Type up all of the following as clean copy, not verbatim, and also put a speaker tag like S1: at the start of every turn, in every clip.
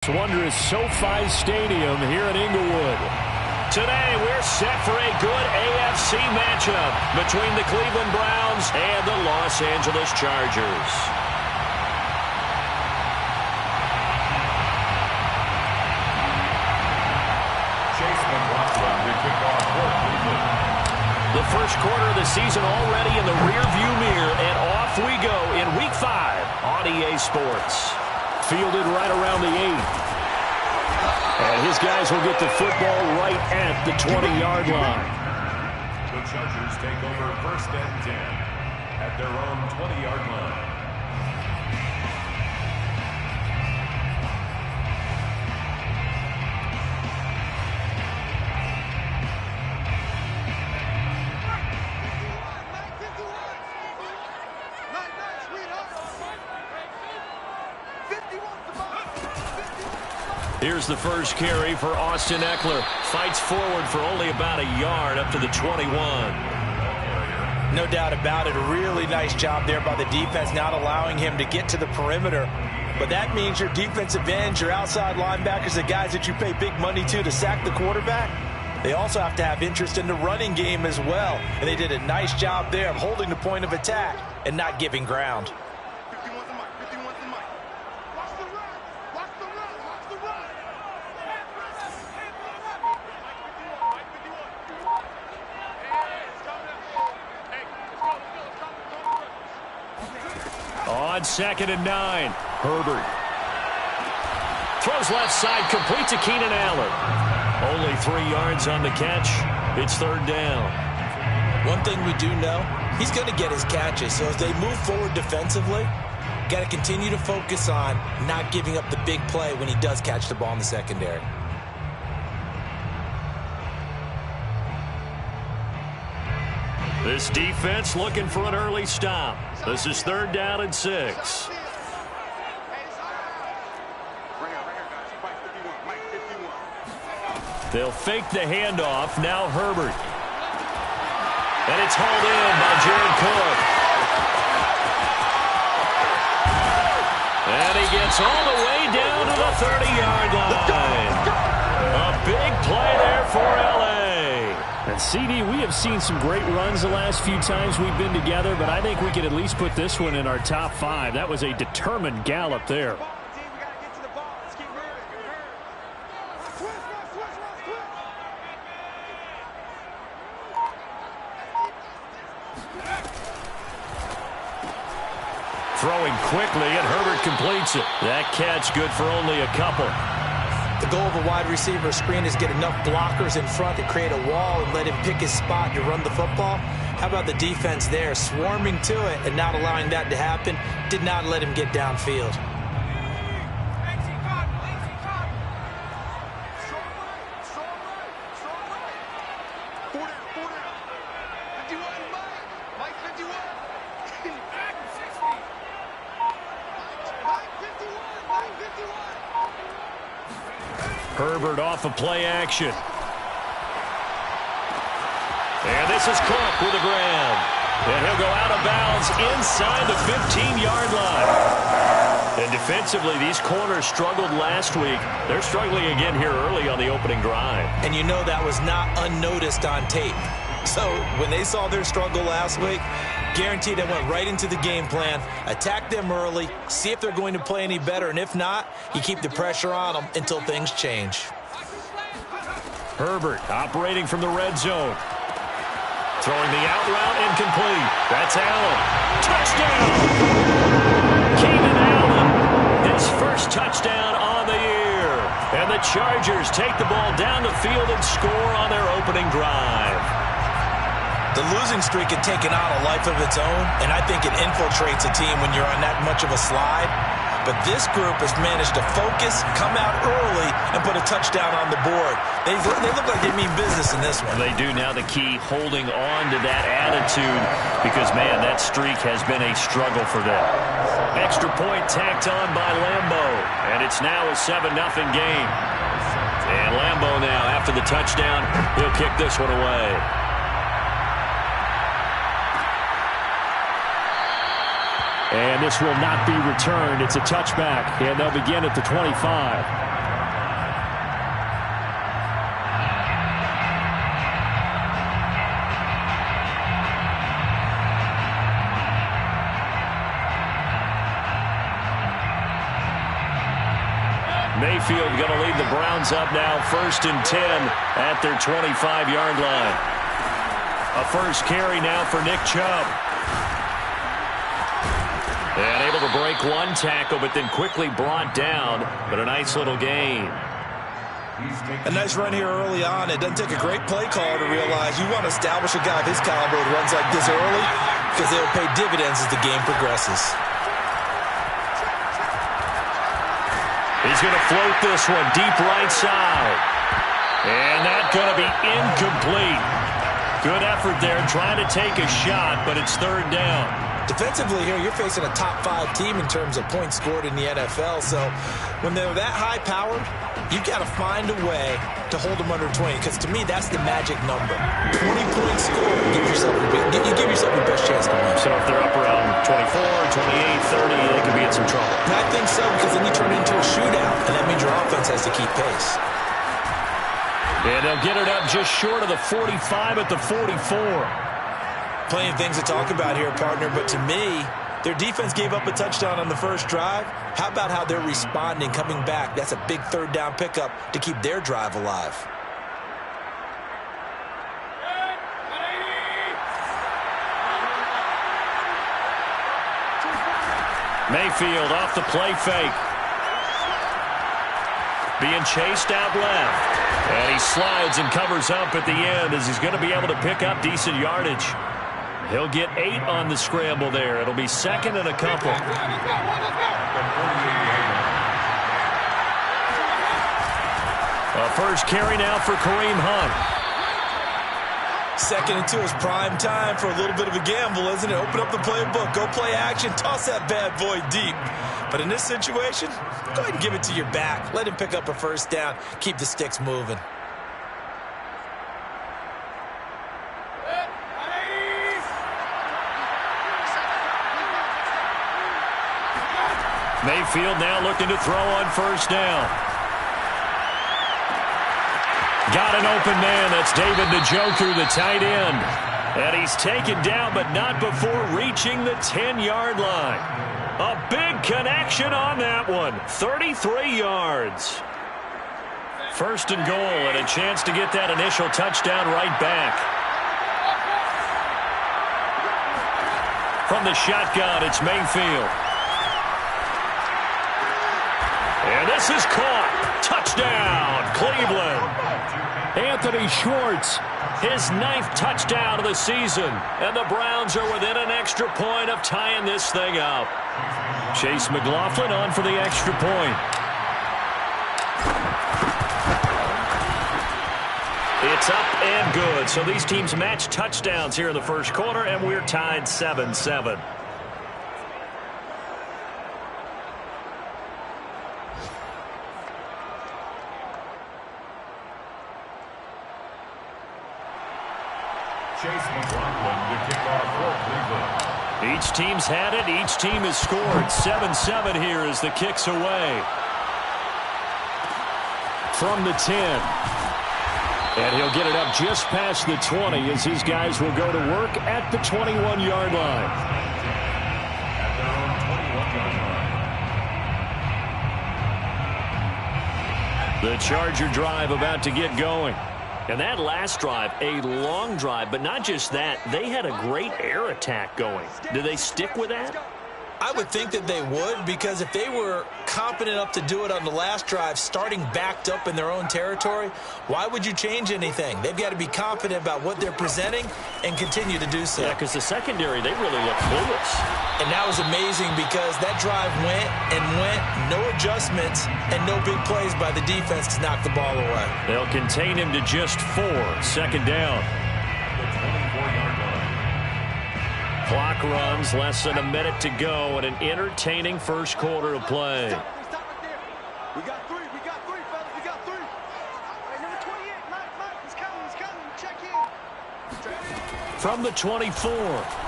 S1: Wondrous SoFi Stadium here in Inglewood. Today we're set for a good AFC matchup between the Cleveland Browns and the Los Angeles Chargers. The first quarter of the season already in the rearview mirror, and off we go in Week 5 on EA Sports. Fielded right around the 8. And his guys will get the football right at the 20-yard line.
S2: The Chargers take over 1st and 10 at their own 20-yard line.
S1: Here's the first carry for Austin Ekeler. Fights forward for only about a yard up to the 21.
S3: No doubt about it. A really nice job there by the defense, not allowing him to get to the perimeter. But that means your defensive ends, your outside linebackers, the guys that you pay big money to sack the quarterback, they also have to have interest in the running game as well. And they did a nice job there of holding the point of attack and not giving ground.
S1: On 2nd and 9, Herbert. Throws left side, complete to Keenan Allen. Only 3 yards on the catch. It's 3rd down.
S3: One thing we do know, he's going to get his catches. So as they move forward defensively, got to continue to focus on not giving up the big play when he does catch the ball in the secondary.
S1: This defense looking for an early stop. This is 3rd down and 6. They'll fake the handoff. Now Herbert. And it's hauled in by Jared Cook. And he gets all the way down to the 30-yard line. A big play there for L.A. And CD, we have seen some great runs the last few times we've been together, but I think we could at least put this one in our top 5. That was a determined gallop there. Throwing quickly, and Herbert completes it. That catch good for only a couple.
S3: The goal of a wide receiver screen is get enough blockers in front to create a wall and let him pick his spot to run the football. How about the defense there, swarming to it and not allowing that to happen? Did not let him get downfield.
S1: Herbert off of play action. And this is Cook with a grab. And he'll go out of bounds inside the 15-yard line. And defensively, these corners struggled last week. They're struggling again here early on the opening drive.
S3: And you know that was not unnoticed on tape. So when they saw their struggle last week, guaranteed they went right into the game plan, attack them early, see if they're going to play any better, and if not, you keep the pressure on them until things change.
S1: Herbert operating from the red zone. Throwing the out route incomplete. That's Allen. Touchdown! Keenan Allen, his first touchdown on the year. And the Chargers take the ball down the field and score on their opening drive.
S3: The losing streak had taken on a life of its own, and I think it infiltrates a team when you're on that much of a slide. But this group has managed to focus, come out early, and put a touchdown on the board. They look like they mean business in this one.
S1: They do. Now the key, holding on to that attitude, because, man, that streak has been a struggle for them. Extra point tacked on by Lambo, and it's now a 7-0 game. And Lambo now, after the touchdown, he'll kick this one away. And this will not be returned. It's a touchback, and they'll begin at the 25. Mayfield going to lead the Browns up now, 1st and 10 at their 25-yard line. A first carry now for Nick Chubb. And able to break one tackle, but then quickly brought down. But a nice little gain.
S3: A nice run here early on. It doesn't take a great play caller to realize you want to establish a guy of his caliber that runs like this early, because they'll pay dividends as the game progresses.
S1: He's going to float this one deep right side. And that's going to be incomplete. Good effort there, trying to take a shot, but it's 3rd down.
S3: Defensively here, you're facing a top 5 team in terms of points scored in the NFL. So when they're that high-powered, you've got to find a way to hold them under 20, because to me, that's the magic number. 20 points scored, you give yourself your best chance to win.
S1: So if they're up around 24, 28, 30, they could be in some trouble.
S3: I think so, because then you turn it into a shootout, and that means your offense has to keep pace.
S1: And they'll get it up just short of the 45 at the 44.
S3: Plenty of things to talk about here, partner, but to me, their defense gave up a touchdown on the first drive. How about how they're responding, coming back? That's a big 3rd down pickup to keep their drive alive.
S1: Mayfield off the play fake. Being chased out left. And he slides and covers up at the end as he's going to be able to pick up decent yardage. He'll get 8 on the scramble there. It'll be 2nd and a couple. A first carry now for Kareem Hunt.
S3: 2nd and 2 is prime time for a little bit of a gamble, isn't it? Open up the playbook, go play action, toss that bad boy deep. But in this situation, go ahead and give it to your back. Let him pick up a 1st down. Keep the sticks moving.
S1: Mayfield now looking to throw on 1st down. Got an open man. That's David Njoku, the tight end. And he's taken down, but not before reaching the 10-yard line. A big connection on that one. 33 yards. 1st and goal, and a chance to get that initial touchdown right back. From the shotgun, it's Mayfield. And this is caught. Touchdown, Cleveland. Anthony Schwartz, his 9th touchdown of the season. And the Browns are within an extra point of tying this thing up. Chase McLaughlin on for the extra point. It's up and good. So these teams match touchdowns here in the first quarter, and we're tied 7-7.
S2: Chase McLaughlin to kick off for Cleveland.
S1: Each team's had it. Each team has scored. 7-7 here as the kick's away. From the 10. And he'll get it up just past the 20 as his guys will go to work at the 21-yard line.
S2: At their own 21-yard line.
S1: The Charger drive about to get going. And that last drive, a long drive, but not just that, they had a great air attack going. Do they stick with that?
S3: I would think that they would, because if they were competent enough to do it on the last drive, starting backed up in their own territory, why would you change anything? They've got to be confident about what they're presenting and continue to do so.
S1: Yeah, because the secondary, they really look clueless.
S3: And that was amazing because that drive went and went, no adjustments, and no big plays by the defense to knock the ball away.
S1: They'll contain him to just 4. 2nd down.
S2: The 24-yard line.
S1: Clock runs, less than a minute to go, and an entertaining first quarter of play.
S4: We got 3, fellas, we got 3. Hey, number 28, Mike, he's coming, check in.
S1: From the 24,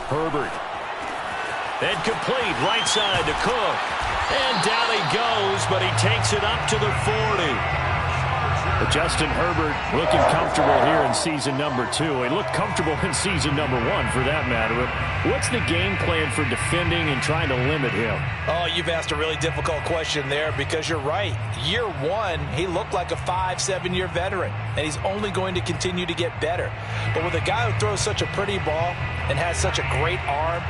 S1: Herbert. And complete right side to Cook. And down he goes, but he takes it up to the 40. Justin Herbert looking comfortable here in season number 2. He looked comfortable in season number 1, for that matter. What's the game plan for defending and trying to limit him?
S3: Oh, you've asked a really difficult question there, because you're right. Year 1, he looked like a 5-7-year veteran, and he's only going to continue to get better. But with a guy who throws such a pretty ball and has such a great arm,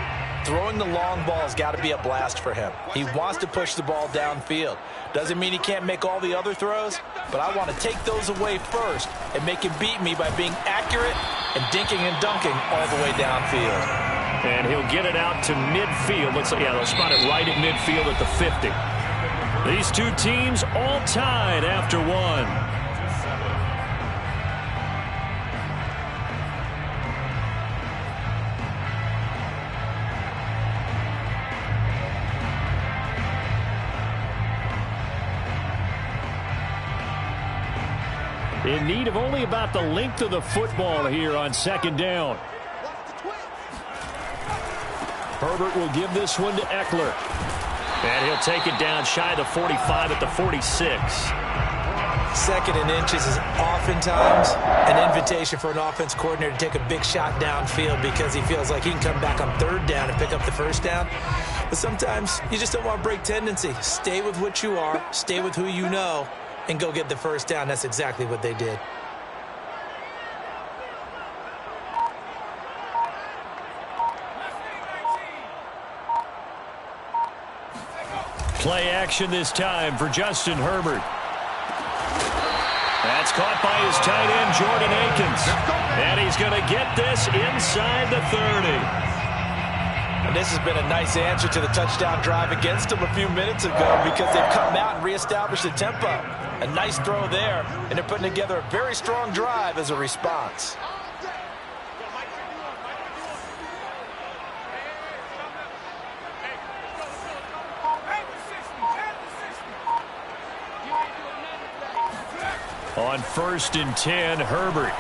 S3: throwing the long ball has got to be a blast for him. He wants to push the ball downfield. Doesn't mean he can't make all the other throws, but I want to take those away first and make him beat me by being accurate and dinking and dunking all the way downfield.
S1: And he'll get it out to midfield. Looks like, yeah, they'll spot it right at midfield at the 50. These two teams all tied after 1. In need of only about the length of the football here on second down. Herbert will give this one to Eckler. And he'll take it down shy of the 45 at the 46.
S3: Second and inches is oftentimes an invitation for an offense coordinator to take a big shot downfield because he feels like he can come back on third down and pick up the first down. But sometimes you just don't want to break tendency. Stay with what you are, stay with who you know, and go get the first down. That's exactly what they did.
S1: Play action this time for Justin Herbert. That's caught by his tight end, Jordan Akins. And he's going to get this inside the 30.
S3: And this has been a nice answer to the touchdown drive against them a few minutes ago, because they've come out and reestablished the tempo. A nice throw there, and they're putting together a very strong drive as a response.
S1: On 1st and 10, Herbert.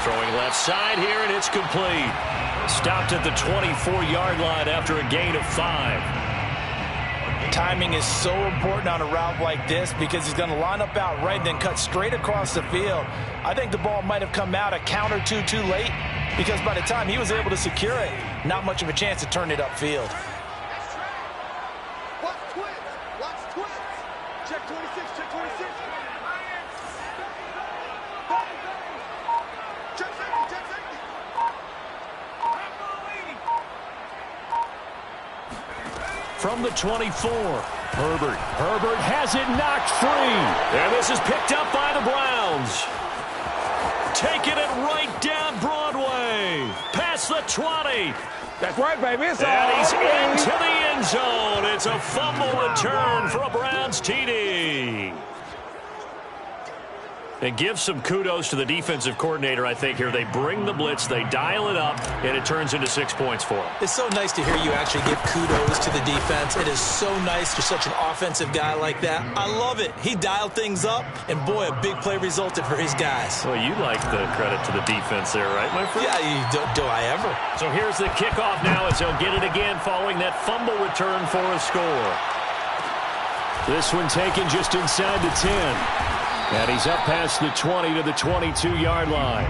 S1: Throwing left side here, and it's complete. Stopped at the 24-yard line after a gain of 5.
S3: Timing is so important on a route like this, because he's going to line up out right and then cut straight across the field. I think the ball might have come out a count or two too late, because by the time he was able to secure it, not much of a chance to turn it upfield.
S4: Watch twins. Watch twins. Check 26. Check 26. Check safety. Check safety.
S1: From the 24, Herbert. Herbert has it knocked free. And this is picked up by the Browns. Taking it right down Broadway. Past the 20.
S5: That's right, baby. It's
S1: and he's into the end zone. It's a fumble return for a Browns TD. And give some kudos to the defensive coordinator, I think, here. They bring the blitz, they dial it up, and it turns into 6 points for them.
S3: It's so nice to hear you actually give kudos to the defense. It is so nice for such an offensive guy like that. I love it. He dialed things up, and boy, a big play resulted for his guys.
S1: Well, you like the credit to the defense there, right, my friend?
S3: Yeah, do I ever.
S1: So here's the kickoff now as they'll get it again following that fumble return for a score. This one taken just inside the 10. And he's up past the 20 to the 22-yard line.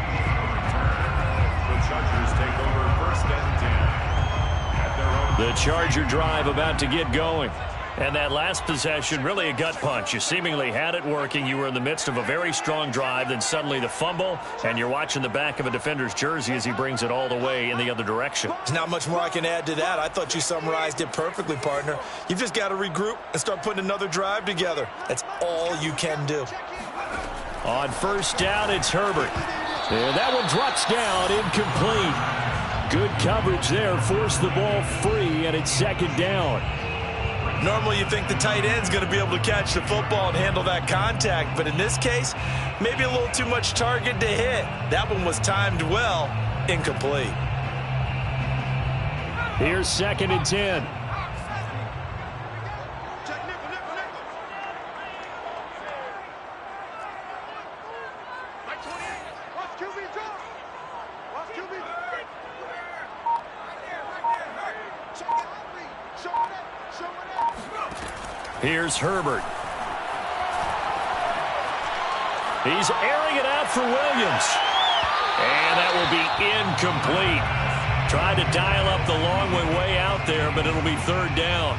S2: The Chargers take over 1st and 10 at their own.
S1: The Charger drive about to get going. And that last possession, really a gut punch. You seemingly had it working. You were in the midst of a very strong drive. Then suddenly the fumble, and you're watching the back of a defender's jersey as he brings it all the way in the other direction.
S3: There's not much more I can add to that. I thought you summarized it perfectly, partner. You've just got to regroup and start putting another drive together. That's all you can do.
S1: On 1st down, it's Herbert. And that one drops down, incomplete. Good coverage there, forced the ball free, and it's 2nd down.
S3: Normally you think the tight end's going to be able to catch the football and handle that contact, but in this case, maybe a little too much target to hit. That one was timed well, incomplete.
S1: Here's 2nd and 10. Here's Herbert. He's airing it out for Williams. And that will be incomplete. Tried to dial up the long way out there, but it'll be third down.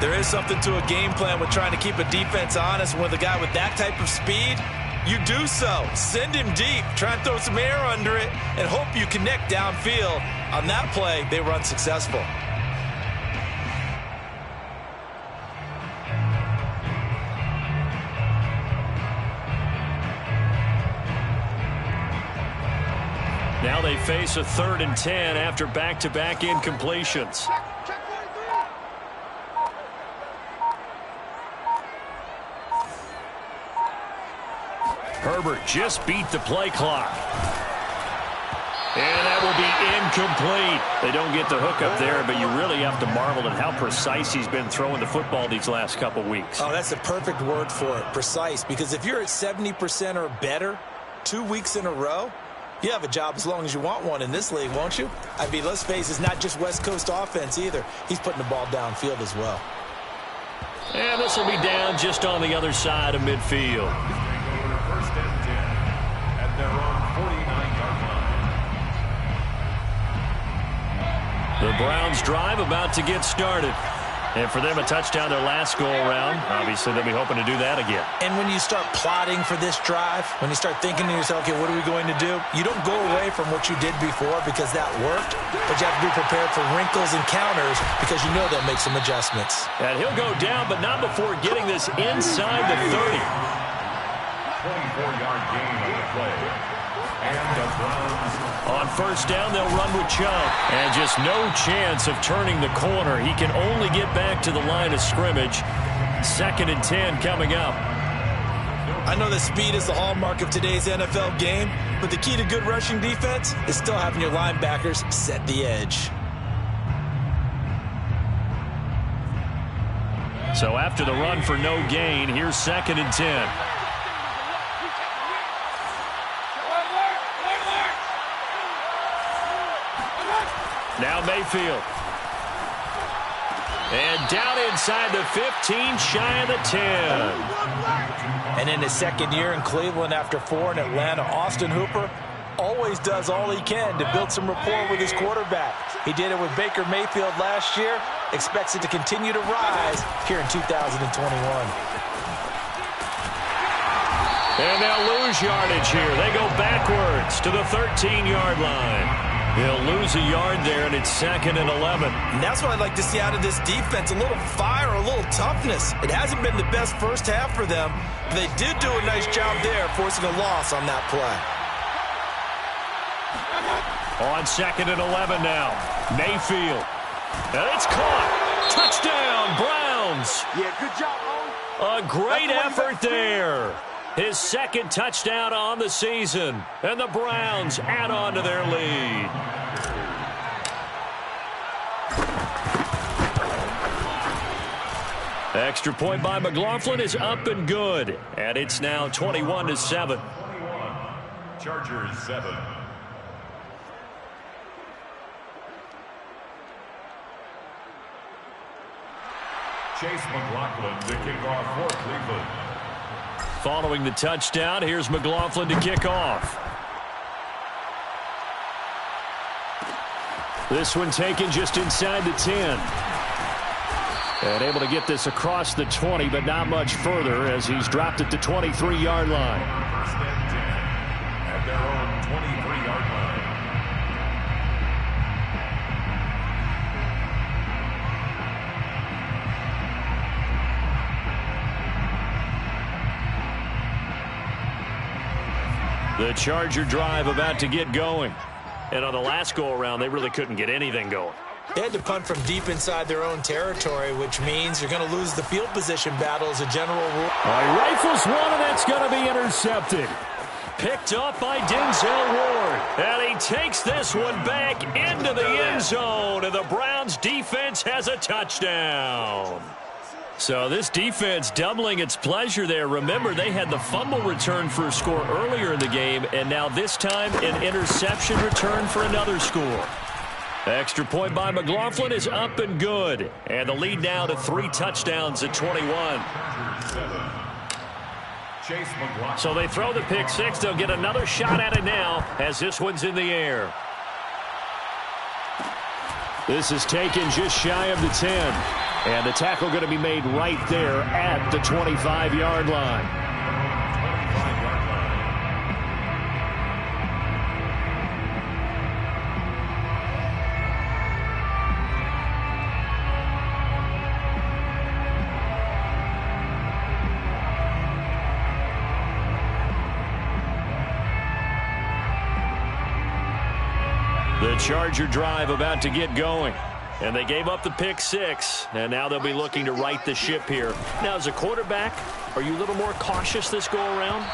S3: There is something to a game plan with trying to keep a defense honest. With a guy with that type of speed, you do so. Send him deep. Try and throw some air under it and hope you connect downfield. On that play, they were unsuccessful.
S1: Now they face a 3rd and 10 after back-to-back incompletions. Herbert just beat the play clock. And that will be incomplete. They don't get the hook up there, but you really have to marvel at how precise he's been throwing the football these last couple weeks.
S3: Oh, that's the perfect word for it, precise. Because if you're at 70% or better 2 weeks in a row, you have a job as long as you want one in this league, won't you? I mean, let's face it, it's not just West Coast offense either. He's putting the ball downfield as well.
S1: And this will be down just on the other side of midfield.
S2: First and 10 at their own 49-yard line.
S1: The Browns drive about to get started. And for them, a touchdown their last go-around. Obviously, they'll be hoping to do that again.
S3: And when you start plotting for this drive, when you start thinking to yourself, okay, what are we going to do? You don't go away from what you did before because that worked, but you have to be prepared for wrinkles and counters because you know they'll make some adjustments.
S1: And he'll go down, but not before getting this inside the 30.
S2: 24-yard gain on the play. And the Browns.
S1: On first down, they'll run with Chubb. And just no chance of turning the corner. He can only get back to the line of scrimmage. 2nd and 10 coming up.
S3: I know that speed is the hallmark of today's NFL game, but the key to good rushing defense is still having your linebackers set the edge.
S1: So after the run for no gain, here's 2nd and 10. Now Mayfield. And down inside the 15, shy of the 10.
S3: And in his second year in Cleveland after 4 in Atlanta, Austin Hooper always does all he can to build some rapport with his quarterback. He did it with Baker Mayfield last year. Expects it to continue to rise here in 2021.
S1: And they'll lose yardage here. They go backwards to the 13-yard line. They'll lose a yard there, and it's 2nd and 11.
S3: And that's what I'd like to see out of this defense, a little fire, a little toughness. It hasn't been the best first half for them, but they did do a nice job there, forcing a loss on that play.
S1: On 2nd and 11 now, Mayfield. And it's caught. Touchdown, Browns.
S4: Yeah, good job, Owen.
S1: A great effort there. His 2nd touchdown on the season. And the Browns add on to their lead. Extra point by McLaughlin is up and good. And it's now 21-7.
S2: Chargers 7. Chase McLaughlin to kick off for Cleveland.
S1: Following the touchdown, here's McLaughlin to kick off. This one taken just inside the 10. And able to get this across the 20, but not much further as he's dropped at the 23-yard line.
S2: First and 10 at their own 23-yard line.
S1: The Charger drive about to get going. And on the last go-around, they really couldn't get anything going.
S3: They had to punt from deep inside their own territory, which means you're going to lose the field position battle as a general rule.
S1: Rifles one, and that's going to be intercepted. Picked up by Denzel Ward. And he takes this one back into the end zone. And the Browns defense has a touchdown. So this defense doubling its pleasure there. Remember, they had the fumble return for a score earlier in the game, and now this time an interception return for another score. Extra point by McLaughlin is up and good. And the lead now to 3 touchdowns at 21.
S2: Chase McLaughlin.
S1: So they throw the pick 6. They'll get another shot at it now as this one's in the air. This is taken just shy of the 10. And the tackle going to be made right there at the 25-yard line.
S2: 25-yard line.
S1: The Charger drive about to get going. And they gave up the pick 6, and now they'll be looking to right the ship here. Now, as a quarterback, are you a little more cautious this go-around?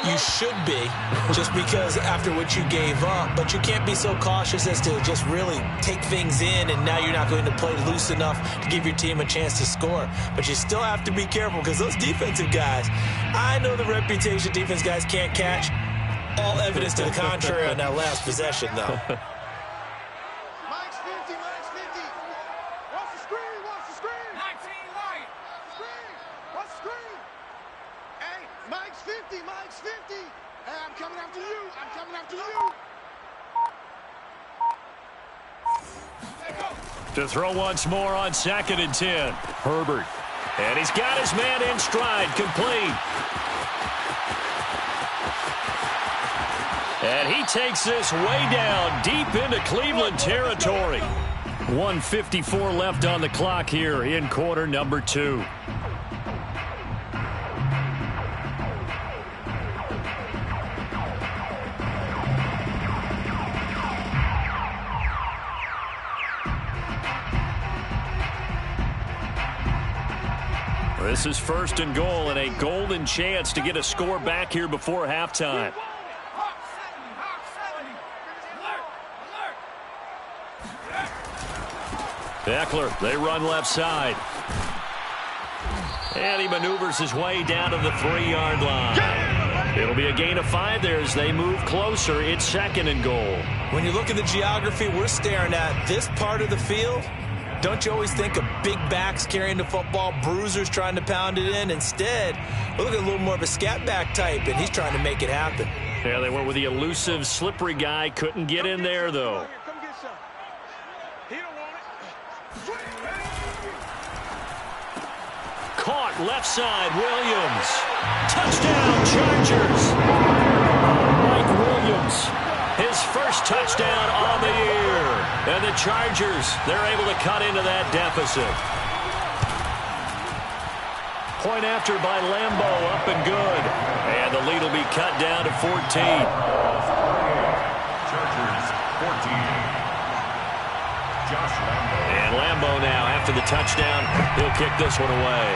S3: You should be, just because after what you gave up. But you can't be so cautious as to just really take things in, and now you're not going to play loose enough to give your team a chance to score. But you still have to be careful because those defensive guys, I know the reputation defense guys can't catch. All evidence to the contrary on that last possession, though.
S4: Mike's 50, Mike's 50. Watch the screen, watch the screen. 19 light. Screen, watch the screen. Hey, Mike's 50, Mike's 50. Hey, I'm coming after you, I'm coming after you.
S1: To throw once more on 2nd and 10. Herbert. And he's got his man in stride, complete. And he takes this way down deep into Cleveland territory. 1:54 left on the clock here in quarter number 2. This is 1st and goal and a golden chance to get a score back here before halftime. Eckler, they run left side. And he maneuvers his way down to the 3-yard line. It'll be a gain of 5 there as they move closer. It's 2nd and goal. When you look at the geography we're staring at, this part of the field, don't you always think of big backs carrying the football, bruisers trying to pound it in? Instead, we're looking at a little more of a scat back type, and he's trying to make it happen. Yeah, they went with the elusive, slippery guy. Couldn't get in there, though.
S4: Come get some. He don't want it.
S1: Caught left side, Williams. Touchdown, Chargers. Mike Williams, his first touchdown on the year. And the Chargers, they're able to cut into that deficit. Point after by Lambo, up and good. And the lead will be cut down to 14.
S2: Chargers 14. Josh Lambo.
S1: And Lambo now, after the touchdown, he'll kick this one away.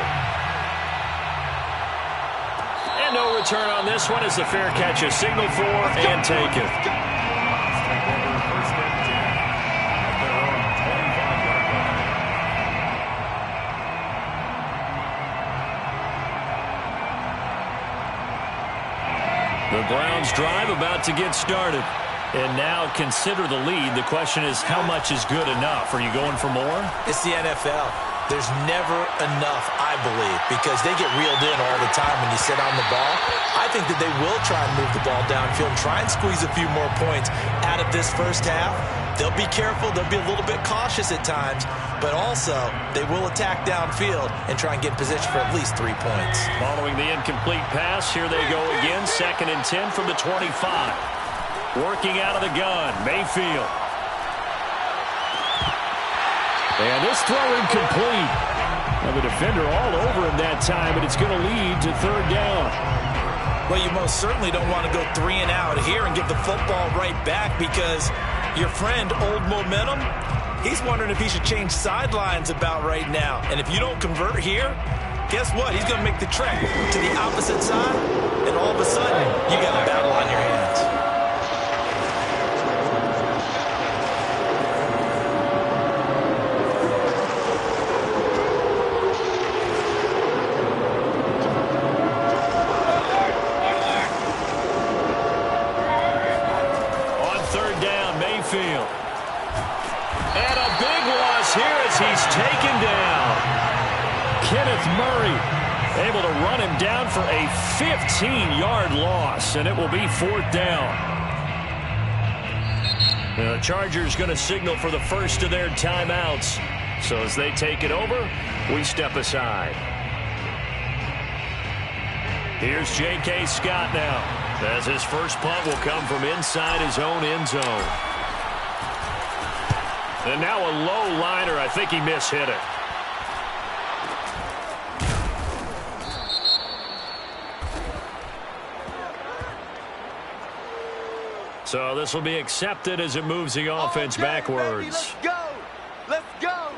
S1: And no return on this one as the fair catch is signaled for and taken.
S2: Take over 1st and 10 at their own 25-yard line.
S1: The Browns drive about to get started. And now consider the lead. The question is, how much is good enough? Are you going for more?
S3: It's the NFL. There's never enough, I believe, because they get reeled in all the time when you sit on the ball. I think that they will try and move the ball downfield and try and squeeze a few more points out of this first half. They'll be careful. They'll be a little bit cautious at times, but also they will attack downfield and try and get in position for at least 3 points. Following the incomplete pass, here they go again. 2nd and 10 from the 25. Working out of the gun, Mayfield. And this throw incomplete. Now the defender all over him that time, but it's going to lead to 3rd down. Well, you most certainly don't want to go 3 and out here and give the football right back because your friend, Old Momentum, he's wondering if he should change sidelines about right now. And if you don't convert here, guess what? He's going to make the trek to the opposite side, and all of a sudden, you got a battle on your hands.
S1: run him down for a 15-yard loss, and it will be 4th down. The Chargers going to signal for the first of their timeouts. So as they take it over, we step aside. Here's J.K. Scott now, as his first punt will come from inside his own end zone. And now a low liner. I think he mishit it. So this will be accepted as it moves the offense backwards.
S4: Baby, let's go. Let's go.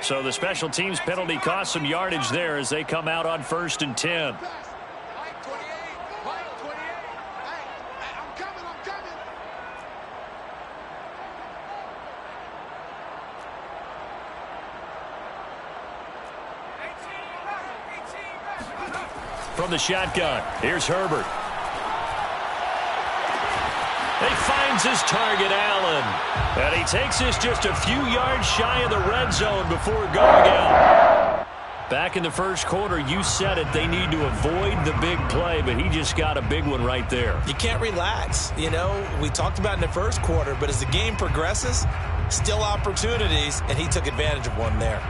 S1: So the special teams penalty cost some yardage there as they come out on 1st and 10.
S4: Mike 28. Mike 28. Hey, I'm coming. I'm coming.
S1: From the shotgun, here's Herbert. He finds his target, Allen. And he takes this just a few yards shy of the red zone before going out. Back in the first quarter, you said it, they need to avoid the big play, but he just got a big one right there.
S3: You can't relax. You know, we talked about in the first quarter, but as the game progresses, still opportunities, and he took advantage of one there.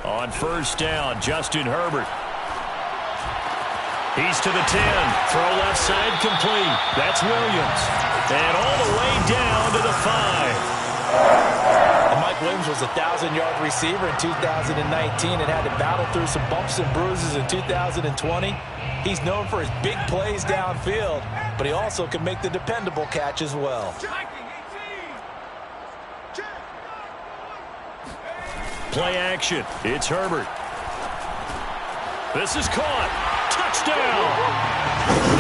S1: On 1st down, Justin Herbert. He's to the 10. Throw left side complete. That's Williams. And all the way down to the 5.
S3: And Mike Williams was a 1,000-yard receiver in 2019 and had to battle through some bumps and bruises in 2020. He's known for his big plays downfield, but he also can make the dependable catch as well.
S1: Play action. It's Herbert. This is caught. Touchdown.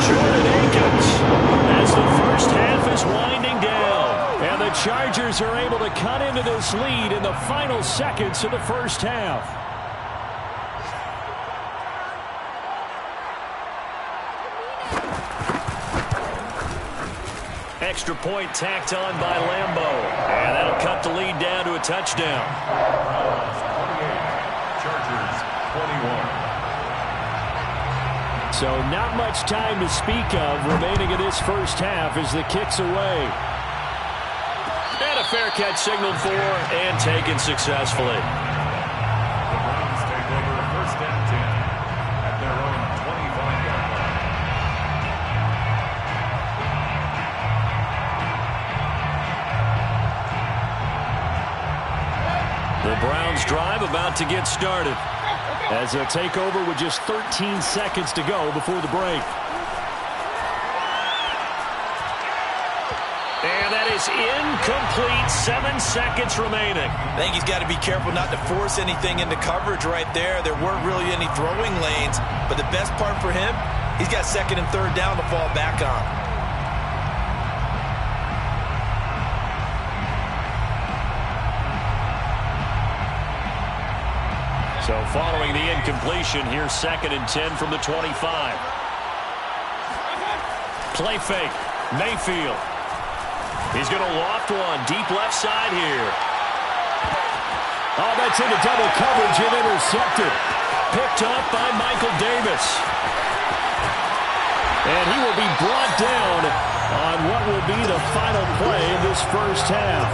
S1: Jordan Akins as the first half is winding down. And the Chargers are able to cut into this lead in the final seconds of the first half. Extra point tacked on by Lambo. And that'll cut the lead down to a touchdown.
S2: Chargers 21.
S1: So not much time to speak of remaining in this first half as the kick's away. And a fair catch signaled for and taken successfully.
S2: The Browns take over 1st and 10 at their own 25-yard line.
S1: The Browns drive about to get started as they'll take over with just 13 seconds to go before the break. And that is incomplete. 7 seconds remaining.
S3: I think he's got to be careful not to force anything into coverage right there. There weren't really any throwing lanes, but the best part for him, he's got 2nd and 3rd down to fall back on.
S1: So following the incompletion, here's 2nd and 10 from the 25. Play fake. Mayfield. He's going to loft one deep left side here. Oh, that's into double coverage and intercepted. Picked up by Michael Davis. And he will be brought down on what will be the final play of this first half.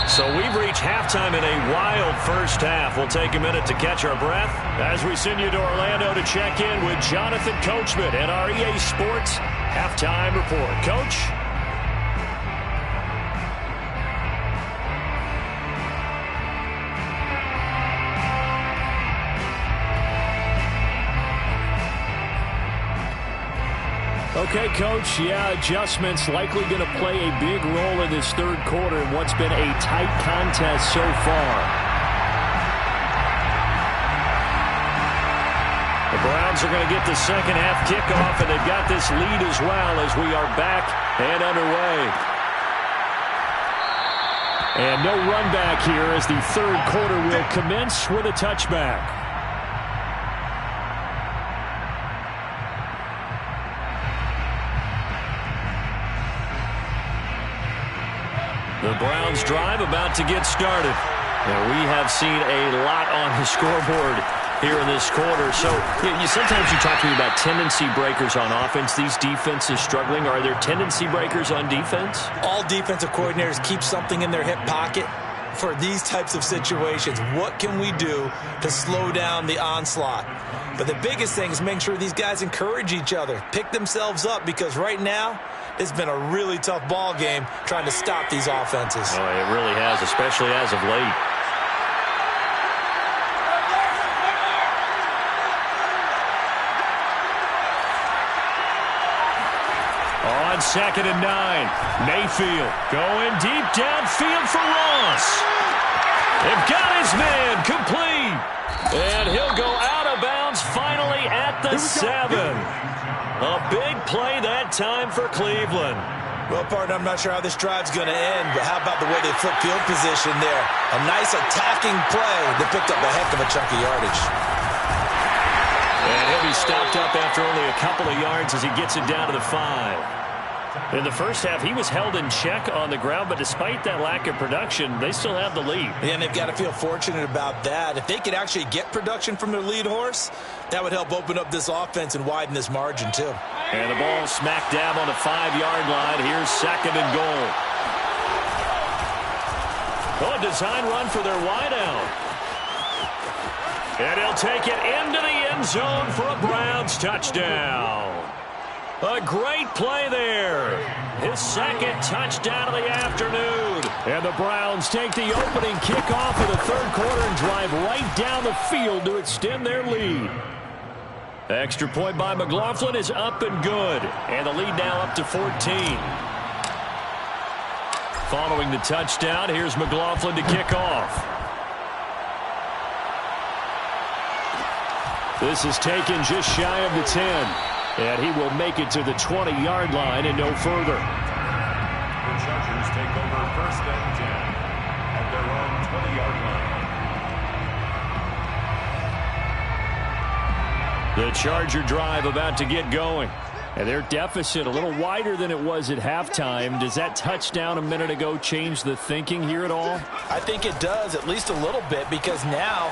S1: So we've reached halftime in a wild first half. We'll take a minute to catch our breath as we send you to Orlando to check in with Jonathan Coachman at our EA Sports Halftime Report. Coach? Okay, Coach, yeah, adjustments likely going to play a big role in this third quarter in what's been a tight contest so far. The Browns are going to get the second half kickoff, and they've got this lead as well as we are back and underway. And no run back here as the third quarter will commence with a touchback. The Browns drive about to get started. Now, we have seen a lot on the scoreboard here in this quarter. So sometimes you talk to me about tendency breakers on offense. These defenses struggling. Are there tendency breakers on defense?
S3: All defensive coordinators keep something in their hip pocket for these types of situations. What can we do to slow down the onslaught? But the biggest thing is making sure these guys encourage each other, pick themselves up, because right now it's been a really tough ball game trying to stop these offenses.
S1: Oh, it really has, especially as of late. On 2nd and 9, Mayfield going deep downfield for Ross. They've got his man complete. And he'll go out of bounds finally at the 7. A big play that time for Cleveland.
S3: Well, partner, I'm not sure how this drive's going to end, but how about the way they flip field position there? A nice attacking play that picked up a heck of a chunk of yardage.
S1: And he'll be stopped up after only a couple of yards as he gets it down to the 5. In the first half, he was held in check on the ground, but despite that lack of production, they still have the lead.
S3: And they've got to feel fortunate about that. If they could actually get production from their lead horse, that would help open up this offense and widen this margin, too.
S1: And the ball smack dab on the 5-yard line. Here's 2nd and goal. Oh, a design run for their wideout. And he'll take it into the end zone for a Browns touchdown. A great play there. His second touchdown of the afternoon. And the Browns take the opening kickoff of the third quarter and drive right down the field to extend their lead. Extra point by McLaughlin is up and good. And the lead now up to 14. Following the touchdown, here's McLaughlin to kick off. This is taken just shy of the 10. And he will make it to the 20-yard line and no further.
S2: The Chargers take over 1st and 10 at their own 20-yard line.
S1: The Charger drive about to get going. And their deficit a little wider than it was at halftime. Does that touchdown a minute ago change the thinking here at all?
S3: I think it does, at least a little bit, because now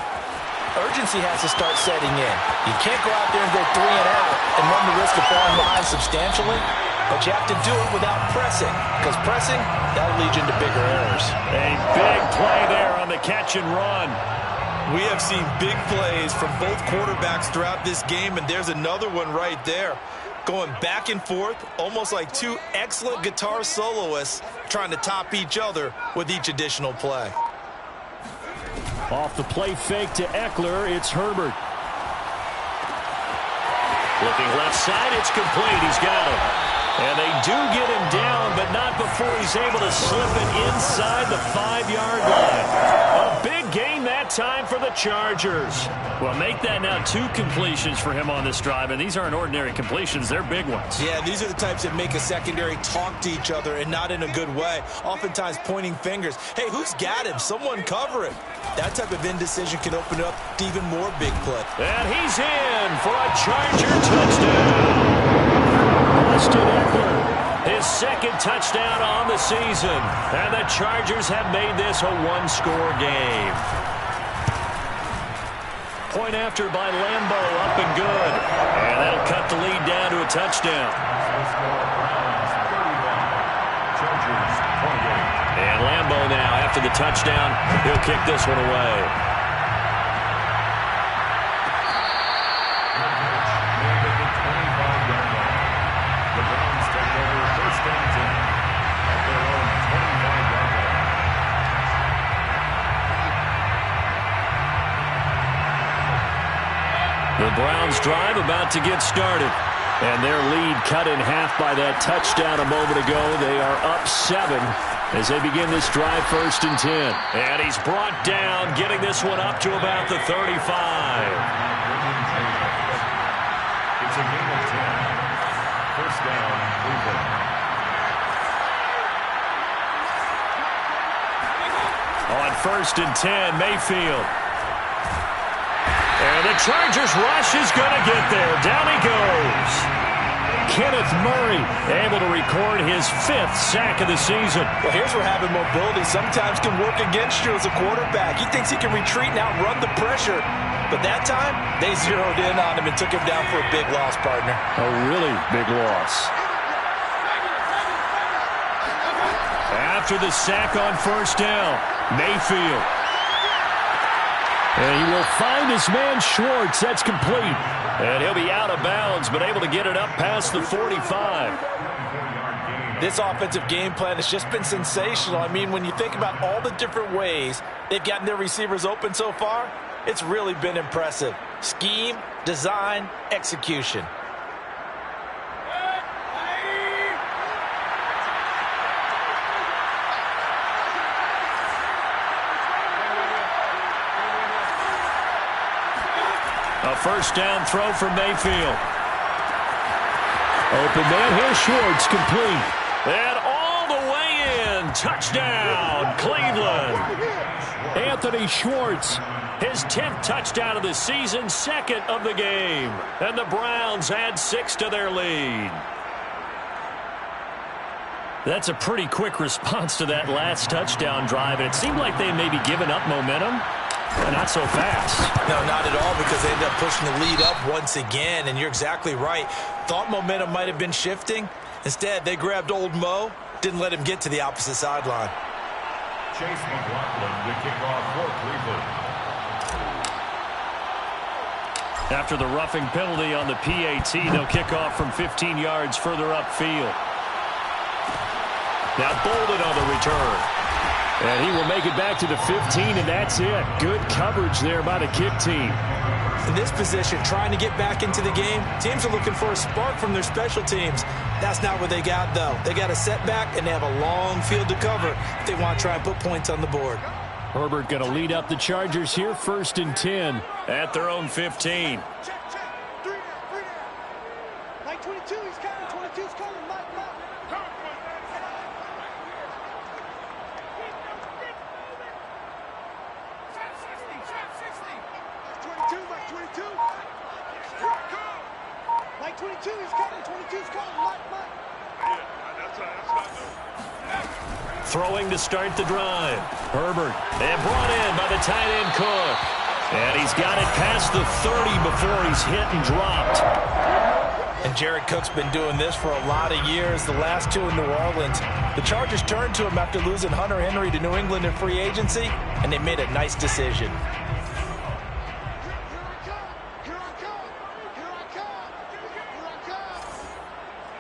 S3: urgency has to start setting in. You can't go out there and go 3 and out and run the risk of falling behind substantially, but you have to do it without pressing, because pressing, that'll lead you into bigger errors.
S1: A big play there on the catch and run.
S3: We have seen big plays from both quarterbacks throughout this game, and there's another one right there. Going back and forth, almost like two excellent guitar soloists trying to top each other with each additional play.
S1: Off the play fake to Eckler, it's Herbert. Looking left side, it's complete. He's got him. And they do get him down, but not before he's able to slip it inside the 5-yard line. A big gain that time for the Chargers. Well, make that now 2 completions for him on this drive, and these aren't ordinary completions. They're big ones.
S3: Yeah, these are the types that make a secondary talk to each other, and not in a good way. Oftentimes pointing fingers. Hey, who's got him? Someone cover him. That type of indecision can open up to even more big play.
S1: And he's in for a Charger touchdown. Austin Eckler, his second touchdown on the season. And the Chargers have made this a 1-score game. Point after by Lambo, up and good. And that'll cut the lead down to a touchdown. And Lambo now, after the touchdown, he'll kick this one away. The Browns drive about to get started. And their lead cut in half by that touchdown a moment ago. They are up 7 as they begin this drive, 1st and 10. And he's brought down, getting this one up to about the 35.
S2: It's a gain of 10. 1st down, Cleveland.
S1: On 1st and 10, Mayfield. And the Chargers rush is going to get there. Down he goes. Kenneth Murray able to record his 5th sack of the season.
S3: Well, here's where having mobility sometimes can work against you as a quarterback. He thinks he can retreat and outrun the pressure. But that time, they zeroed in on him and took him down for a big loss, partner.
S1: A really big loss. After the sack on 1st down, Mayfield. And he will find his man Schwartz. That's complete. And he'll be out of bounds, but able to get it up past the 45.
S3: This offensive game plan has just been sensational. I mean, when you think about all the different ways they've gotten their receivers open so far, it's really been impressive. Scheme, design, execution.
S1: A 1st down throw from Mayfield. Open man, here's Schwartz, complete. And all the way in. Touchdown, Cleveland. Anthony Schwartz, his 10th touchdown of the season, 2nd of the game. And the Browns add 6 to their lead. That's a pretty quick response to that last touchdown drive. And it seemed like they may be giving up momentum. Not so fast.
S3: No, not at all, because they ended up pushing the lead up once again, and you're exactly right. Thought momentum might have been shifting. Instead, they grabbed old Mo, didn't let him get to the opposite sideline.
S2: Chase McLaughlin to kick off for Cleveland.
S1: After the roughing penalty on the PAT, they'll kick off from 15 yards further upfield. Now Bolden on the return. And he will make it back to the 15, and that's it. Good coverage there by the kick team.
S3: In this position, trying to get back into the game, teams are looking for a spark from their special teams. That's not what they got, though. They got a setback, and they have a long field to cover if they want to try and put points on the board.
S1: Herbert going to lead up the Chargers here, 1st and 10 at their own 15.
S4: Check. 3 down. Like 22, he's coming. 22's coming. Mike. 22. Like 22, he's coming. 22's coming. Mike.
S1: Throwing to start the drive. Herbert. And brought in by the tight end Cook. And he's got it past the 30 before he's hit and dropped.
S3: And Jared Cook's been doing this for a lot of years, the last 2 in New Orleans. The Chargers turned to him after losing Hunter Henry to New England in free agency, and they made a nice decision.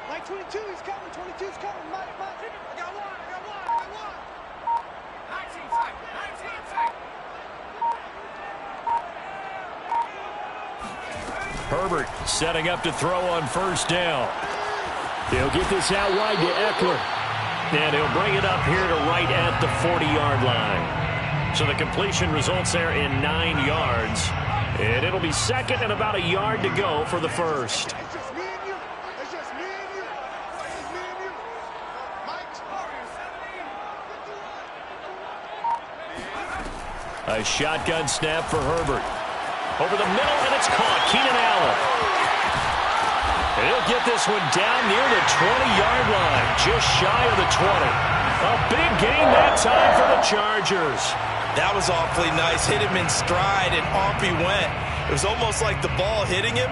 S4: Like 22, he's coming. 22's coming. Mike. I got one.
S1: Herbert setting up to throw on 1st down. He'll get this out wide to Eckler. And he'll bring it up here to right at the 40-yard line. So the completion results there in 9 yards. And it'll be 2nd and about a yard to go for the 1st.
S4: It's just me and you.
S1: A shotgun snap for Herbert. Over the middle, and it's caught. Keenan Allen. And he'll get this one down near the 20-yard line, just shy of the 20. A big gain that time for the Chargers.
S3: That was awfully nice. Hit him in stride, and off he went. It was almost like the ball hitting him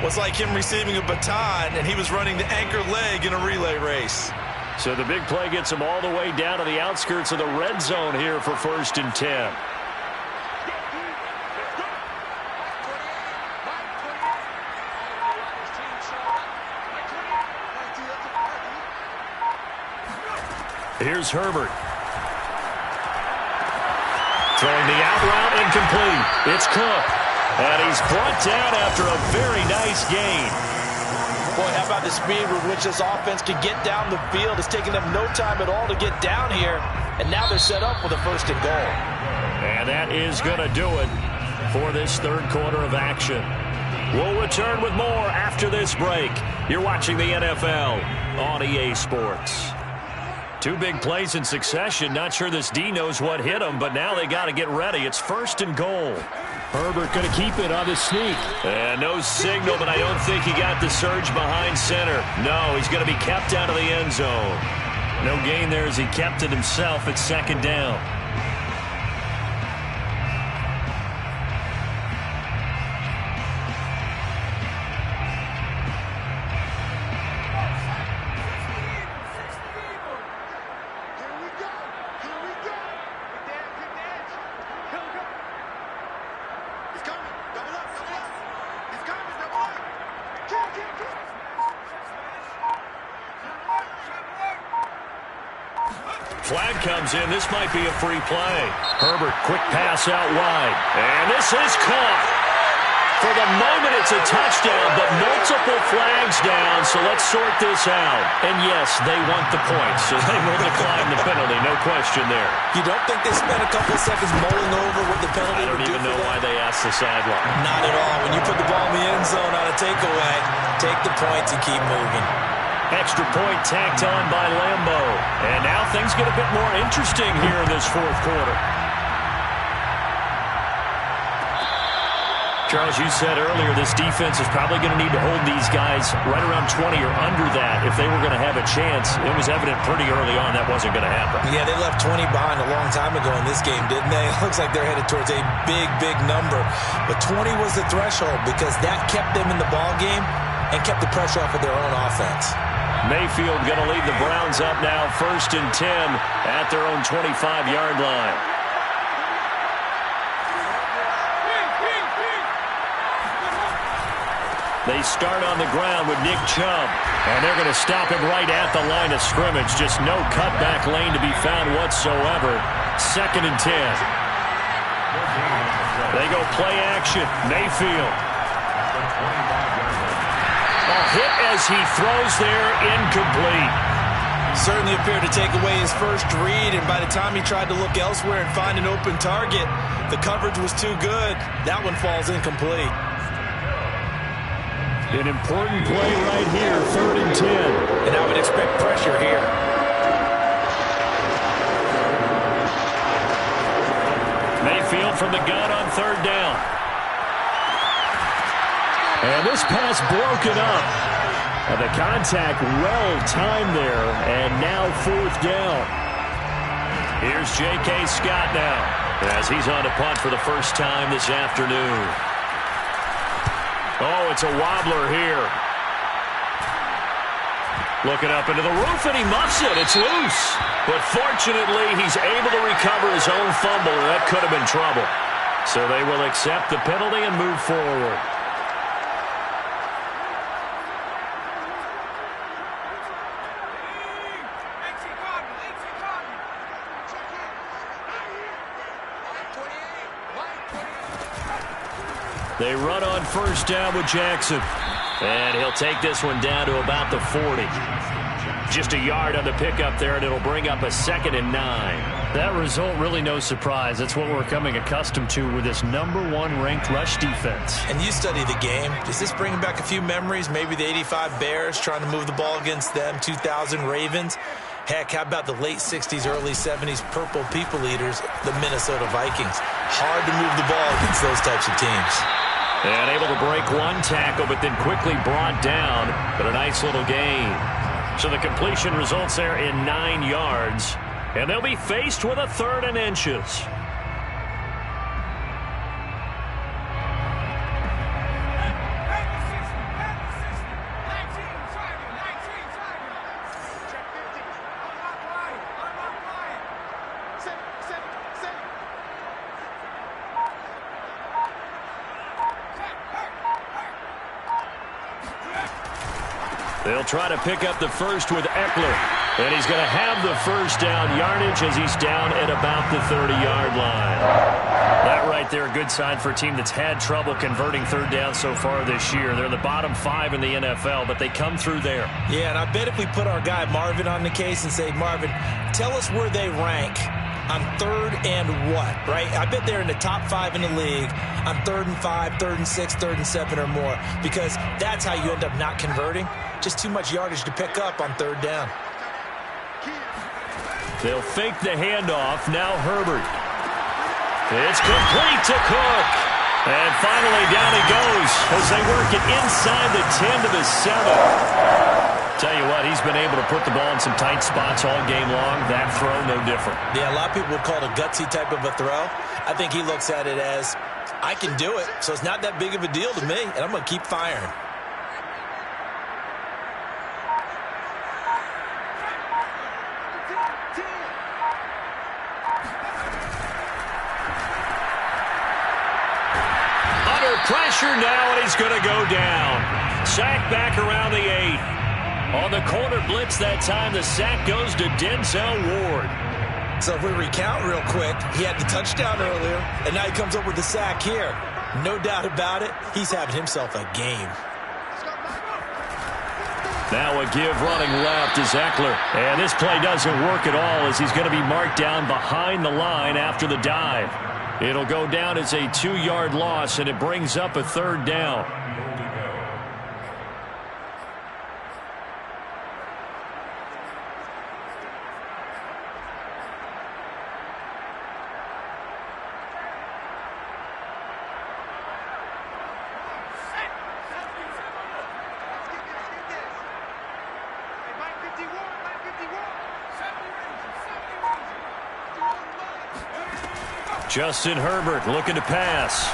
S3: was like him receiving a baton, and he was running the anchor leg in a relay race.
S1: So the big play gets him all the way down to the outskirts of the red zone here for 1st and 10. Here's Herbert. Throwing the out route, incomplete. It's Cook. And he's brought down after a very nice gain.
S3: Boy, how about the speed with which this offense can get down the field? It's taking them no time at all to get down here, and now they're set up with a 1st and goal.
S1: And that is going to do it for this third quarter of action. We'll return with more after this break. You're watching the NFL on EA Sports. 2 big plays in succession. Not sure this D knows what hit him, but now they got to get ready. It's 1st and goal.
S5: Herbert going to keep it on the sneak.
S1: And no signal, but I don't think he got the surge behind center. No, he's going to be kept out of the end zone. No gain there as he kept it himself at 2nd down. Flag comes in. This might be a free play. Herbert, quick pass out wide. And this is caught. For the moment, it's a touchdown, but multiple flags down, so let's sort this out. And yes, they want the points, so they will decline the penalty. No question there.
S3: You don't think they spent a couple of seconds mulling over what the penalty would do?
S1: I don't even know why they asked the sideline.
S3: Not at all. When you put the ball in the end zone on a takeaway, take the points and keep moving.
S1: Extra point tacked on by Lambo. And now things get a bit more interesting here in this 4th quarter. Charles, you said earlier this defense is probably going to need to hold these guys right around 20 or under that if they were going to have a chance. It was evident pretty early on that wasn't going to happen.
S3: Yeah, they left 20 behind a long time ago in this game, didn't they? It looks like they're headed towards a big, big number. But 20 was the threshold because that kept them in the ball game and kept the pressure off of their own offense.
S1: Mayfield going to lead the Browns up now 1st and 10 at their own 25-yard line. They start on the ground with Nick Chubb, and they're going to stop him right at the line of scrimmage. Just no cutback lane to be found whatsoever. 2nd and 10. They go play action. Mayfield. A hit as he throws there, incomplete.
S3: Certainly appeared to take away his first read, and by the time he tried to look elsewhere and find an open target, the coverage was too good. That one falls incomplete.
S5: An important play right here, 3rd and 10.
S3: And I would expect pressure here.
S1: Mayfield from the gun on 3rd down.
S5: And this pass broken up. And the contact well-timed there, and now 4th down.
S1: Here's J.K. Scott now as he's on to punt for the first time this afternoon. Oh, it's a wobbler here. Looking up into the roof, and he muffs it. It's loose. But fortunately, he's able to recover his own fumble, and that could have been trouble. So they will accept the penalty and move forward. They run on 1st down with Jackson. And he'll take this one down to about the 40. Just a yard on the pickup there, and it'll bring up a 2nd and 9.
S5: That result really no surprise. That's what we're coming accustomed to with this #1 ranked rush defense.
S3: And you study the game. Does this bring back a few memories? Maybe the '85 Bears trying to move the ball against them, 2000 Ravens. Heck, how about the late 60s, early 70s Purple People Eaters, the Minnesota Vikings? Hard to move the ball against those types of teams.
S1: And able to break one tackle, but then quickly brought down. But a nice little gain. So the completion results there in 9 yards. And they'll be faced with a 3rd and inches.
S5: They'll try to pick up the first with Eckler. And he's going to have the first down yardage as he's down at about the 30-yard line. That right there, a good sign for a team that's had trouble converting third down so far this year. They're the bottom 5 in the NFL, but they come through there.
S3: Yeah, and I bet if we put our guy Marvin on the case and say, Marvin, tell us where they rank on third and what, right? I bet they're in the top 5 in the league on 3rd and 5, 3rd and 6, 3rd and 7 or more, because that's how you end up not converting. Just too much yardage to pick up on third down.
S5: They'll fake the handoff. Now Herbert. It's complete to Cook. And finally down he goes as they work it inside the 10 to the 7. Tell you what, he's been able to put the ball in some tight spots all game long. That throw, no different.
S3: Yeah, a lot of people would call it a gutsy type of a throw. I think he looks at it as, I can do it, so it's not that big of a deal to me, and I'm going to keep firing.
S5: Pressure now, and he's going to go down. Sack back around the 8. On the corner blitz that time, the sack goes to Denzel Ward.
S3: So if we recount real quick, he had the touchdown earlier, and now he comes up with the sack here. No doubt about it, he's having himself a game.
S5: Now a give running left is Eckler. And this play doesn't work at all as he's going to be marked down behind the line after the dive. It'll go down as a 2-yard loss, and it brings up a third down. Justin Herbert looking to pass.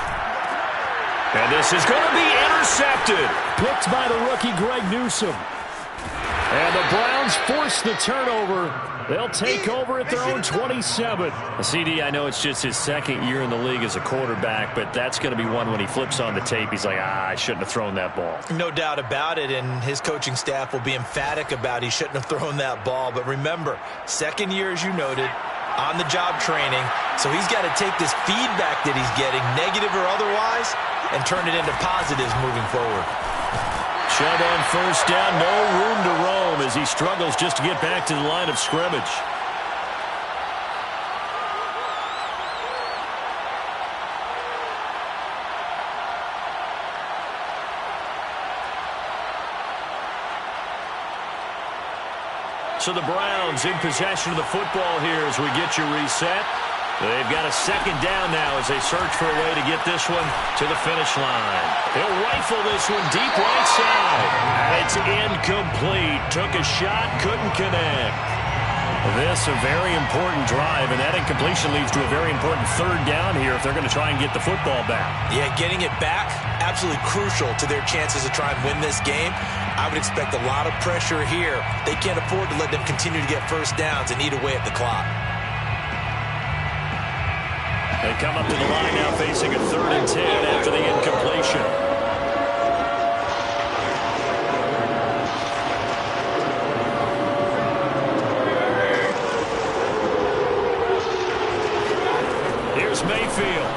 S5: And this is going to be intercepted. Picked by the rookie Greg Newsome. And the Browns force the turnover. They'll take over at their own 27. CD, I know it's just his second year in the league as a quarterback, but that's going to be one when he flips on the tape. He's like, I shouldn't have thrown that ball.
S3: No doubt about it, and his coaching staff will be emphatic about he shouldn't have thrown that ball. But remember, second year, as you noted, on-the-job training, so he's got to take this feedback that he's getting, negative or otherwise, and turn it into positives moving forward.
S5: Chubb on first down, no room to roam as he struggles just to get back to the line of scrimmage. So the Browns in possession of the football here as we get you reset. They've got a second down now as they search for a way to get this one to the finish line. They'll rifle this one deep right side. It's incomplete. Took a shot, couldn't connect. This a very important drive, and that incompletion leads to a very important third down here if they're going to try and get the football back.
S3: Yeah, getting it back, absolutely crucial to their chances to try and win this game. I would expect a lot of pressure here. They can't afford to let them continue to get first downs and eat away at the clock.
S5: They come up to the line now facing a 3rd and 10 after the incompletion. Here's Mayfield.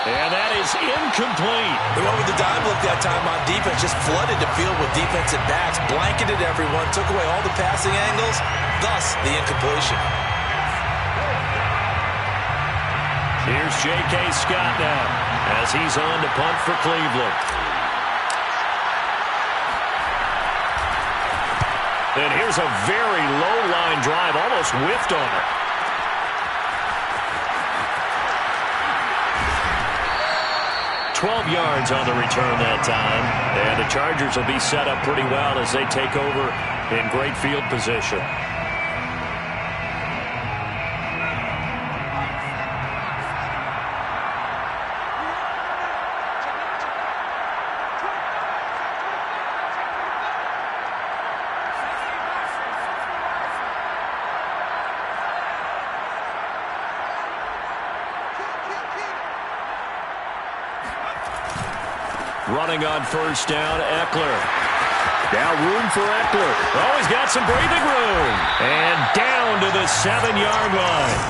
S5: And that is incomplete.
S3: The one with the dive look that time on defense just flooded the field with defensive backs, blanketed everyone, took away all the passing angles, thus the incompletion.
S5: Here's J.K. Scott now as he's on to punt for Cleveland. And here's a very low-line drive, almost whiffed on it. Yards on the return that time, and the Chargers will be set up pretty well as they take over in great field position. Running on first down, Eckler. Now room for Eckler. Oh, he's got some breathing room. And down to the 7-yard line.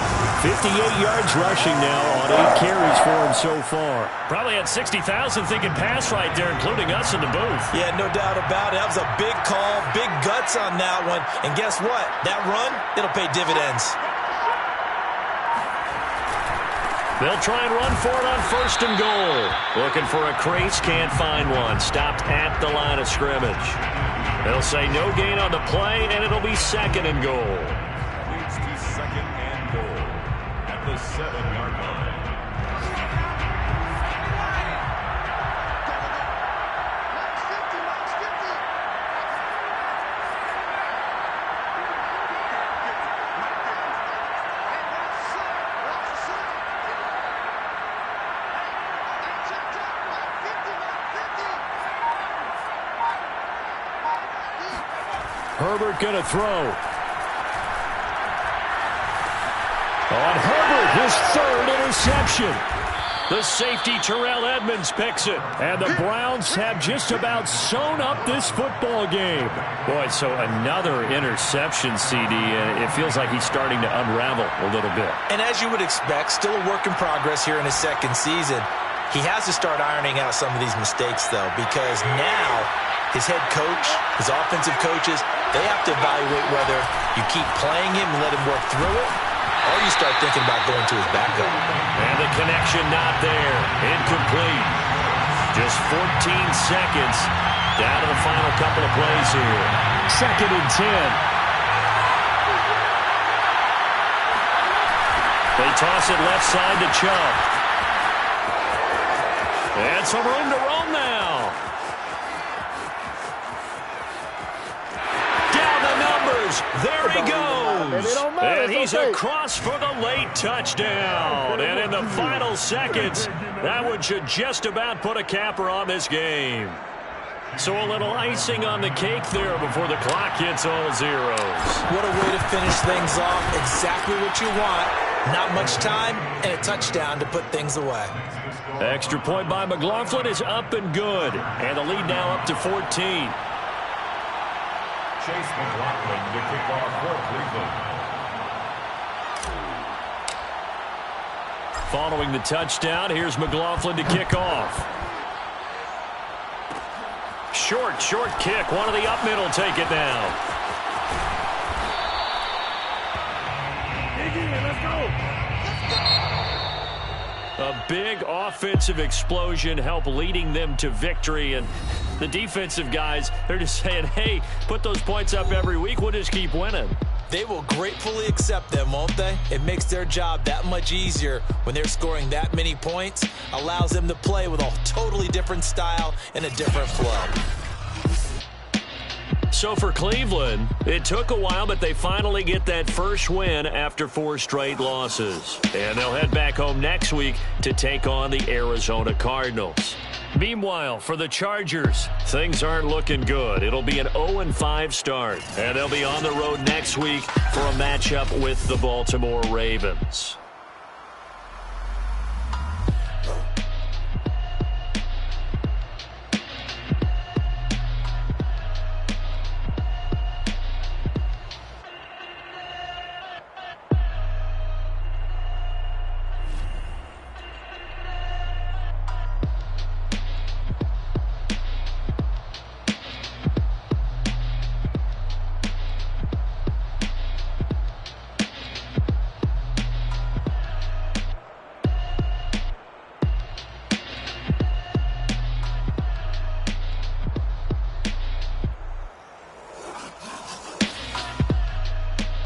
S5: 58 yards rushing now on 8 carries for him so far.
S1: Probably had 60,000 thinking pass right there, including us in the booth.
S3: Yeah, no doubt about it. That was a big call, big guts on that one. And guess what? That run, it'll pay dividends.
S1: They'll try and run for it on 1st and goal. Looking for a crease, can't find one. Stopped at the line of scrimmage. They'll say no gain on the play, and it'll be 2nd and goal.
S2: Leads to 2nd and goal at the 7-yard line.
S5: Herbert going to throw. On Herbert, his 3rd interception.
S1: The safety, Terrell Edmonds, picks it.
S5: And the Browns have just about sewn up this football game.
S1: Boy, so another interception, CD, and it feels like he's starting to unravel a little bit.
S3: And as you would expect, still a work in progress here in his 2nd season. He has to start ironing out some of these mistakes, though, because now his head coach, his offensive coaches, they have to evaluate whether you keep playing him and let him work through it, or you start thinking about going to his backup.
S1: And the connection not there. Incomplete. Just 14 seconds down to the final couple of plays here.
S5: 2nd and 10.
S1: They toss it left side to Chubb. And some room to roam now. Down the numbers. There he goes. And he's across for the late touchdown. And in the final seconds, that one should just about put a capper on this game. So a little icing on the cake there before the clock hits all zeros.
S3: What a way to finish things off. Exactly what you want. Not much time and a touchdown to put things away.
S1: Extra point by McLaughlin is up and good. And the lead now up to 14.
S2: Chase McLaughlin to kick off for Cleveland.
S1: Following the touchdown, here's McLaughlin to kick off. Short kick. One of the up middle take it now. A big offensive explosion helped leading them to victory. And the defensive guys, they're just saying, hey, put those points up every week. We'll just keep winning.
S3: They will gratefully accept them, won't they? It makes their job that much easier when they're scoring that many points. Allows them to play with a totally different style and a different flow.
S1: So for Cleveland, it took a while, but they finally get that first win after 4 straight losses. And they'll head back home next week to take on the Arizona Cardinals. Meanwhile, for the Chargers, things aren't looking good. It'll be an 0-5 start, and they'll be on the road next week for a matchup with the Baltimore Ravens.